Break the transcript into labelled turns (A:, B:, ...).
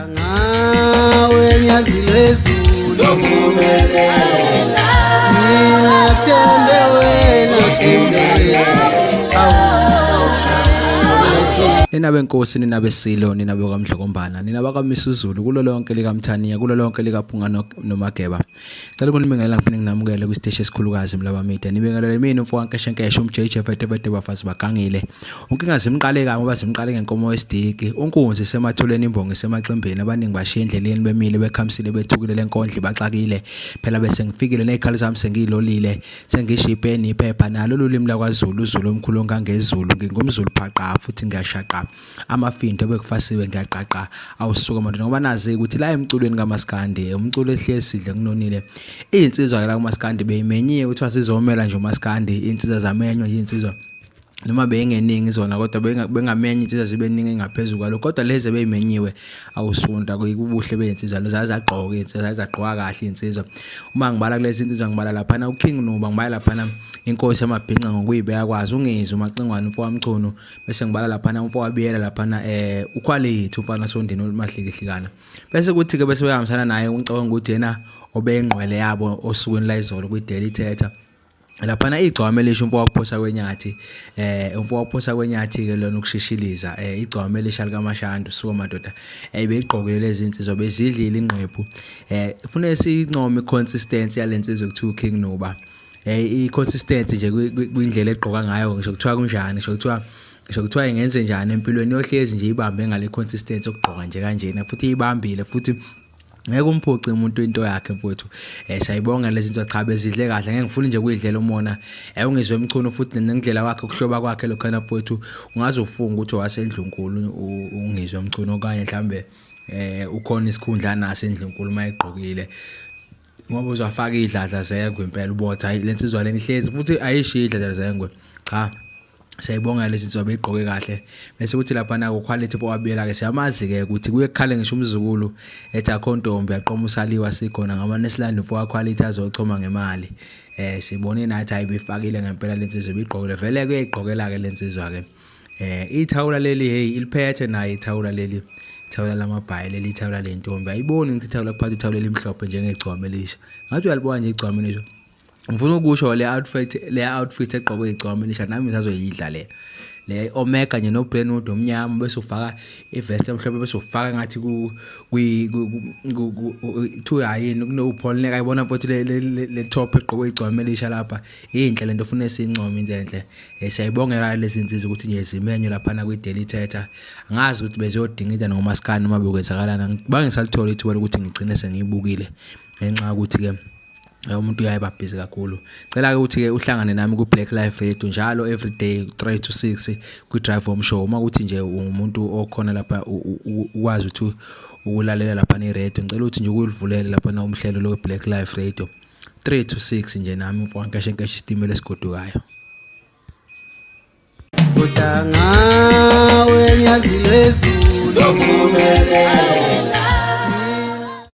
A: ngawe ngiyazilezi zokumelela mina sithembe wena
B: Ninabe Nkosi, ninabe Silo, ninabe kwaMdlokombana, ninabe kwaMisuzulu, kulo lonke likaMthaniya, kulo lonke likaPhunga noMageba. Cela kunibingelela ngiphinde nginamukele kwisiteshi esikhulukazi Mlaba Media. Nibingelele mina umfo kaNkeshenkeshe umJJ Fetebete bafazi bagangile. Unkinga zimqale ka ngoba zimqale ngenkomo yesidiki. Unkunzi sematholeni imbongi semaxembeni abaningi bashiya endleleni bemile bekhamsile bethukile lenkondli baxakile. Phela bese ngifikile nezikhali zami sengilolile. Sengisho ipeni iphepha nalo ulimi lakwaZulu uZulu omkhulu ngangezulu ngingumZulu phaqa futhi ngiyashaqa. Amafindo bekufasiwe ngiyaqaqa awusuka manje ngoba nazi ukuthi la emculweni kaMaskandi umculo ehlezi sidle kunonile izinsizwa la kaMaskandi beyimenyiwe ukuthi sizomela nje uMaskandi insizwa zamenywa nje insizwa noma bengeningi izona kodwa bengamenyi insizwa zibe ningi ngaphezulu kwalo kodwa lezi beyimenyiwe awusunda kubuhle beyinsizwa lezo zagqoka insizwa zagqoka kahle insizwa uma ngibala kulezi insizwa ngibala lapha uKing Nuba ngibala lapha inkosi yamabhinqa ngokuyibeka kwazi ungizwe umacingwane umfo wamchunu bese ngibala lapha umfo wabiyela lapha uQuality umfana sondini olumahlikihlikana bese kuthi ke bese behambisana naye ngicabanga ukuthi yena obeyingqwele yabo osukwini la izolo kwiDaily Theatre lapha igcwame lisho umfo wakuphosa kwenyathi umfo wakuphosa kwenyathi ke lona ukushishiliza igcwame lisha likaMashanda usuka madoda beyiqokile lezi insizwa bezidlile inqephu kufanele sincome iconsistency yalensizwe kuthiwa uKing Nuba iconsistency nje kwindlela egqoka ngayo ngisho kuthiwa kunjani ngisho kuthiwa ingenze njani empilweni yohlezi nje ibambe ngale consistency okugqoka nje kanjena futhi ibambile futhi ngeke umphoqe umuntu into yakhe mfowethu siyayibonga lezi zinto cha bezidle kahle ngeke ngifuni nje kuyidlela umona ungizwe emchuno futhi nendlela wakhe ukuhloba kwakhe lokhana mfowethu ungaze ufunga ukuthi wasendlunkulu ungizwe emchuno okanye mhlambe ukhona isikhundla naso endlunkulu mayigqokile ngoba uzafaka idladla zengwe impela ubotha lensizwa lenihlezi futhi ayishiya idladla zengwe cha siyayibonga lezi zinto beyiqoke kahle bese kuthi lapha na uQuality fowabiyela ke siyamazi ke ukuthi kuye kukhale ngisho umzukulu ethi akhontombi yaqoma usaliwa sikhona ngama nesilandi fo uQuality azochoma ngemali sibone nathi ayibifakile ngempela lensizwe beyiqokile vele kuyiqokela ke lensizwa ke ithawula leli hey iliphethe nayo ithawula leli thawula lamabhayi leli thawula lentombi ayiboni ngithi thawula kuphatha ithawula elimhlophe njengegcwame lisha ngathi uyalibona nje igcwame lisha ngifuna ukusho le outfit egqokwe igcwame lisha nami ngisazoyidla le omega nje no Brentwood omnyama bese ufaka ivest emhlophe bese ufaka ngathi ku ayini kuno Paul neka ibona mfowethu le top egqokwe igcwame lisha lapha inhle lento ufuna sincome into enhle siyayibongela lezi insizwa ukuthi nje zimenyo lapha na kwiDaily Theatre ngazi ukuthi bezodinga into ngoMaskandi noma bekwenzakalana bangisalithola ithuba lokuthi ngigcine sengiyibukile ngenxa ukuthi ke umuntu uyayiba busy kakhulu cela ke ukuthi ke uhlangane nami ku Black Life Radio njalo every day 3 to 6 ku Drive Home Show uma ukuthi nje umuntu okhona lapha ukwazi ukuthi ukulalela lapha ne radio ngicela ukuthi nje ukulivulela lapha na umhlelo lo Black Life Radio 3 to 6 nje nami umfo kaNkeshenkeshe isitimela esigodukayo
A: ngawe ngiyazilezi zokumelela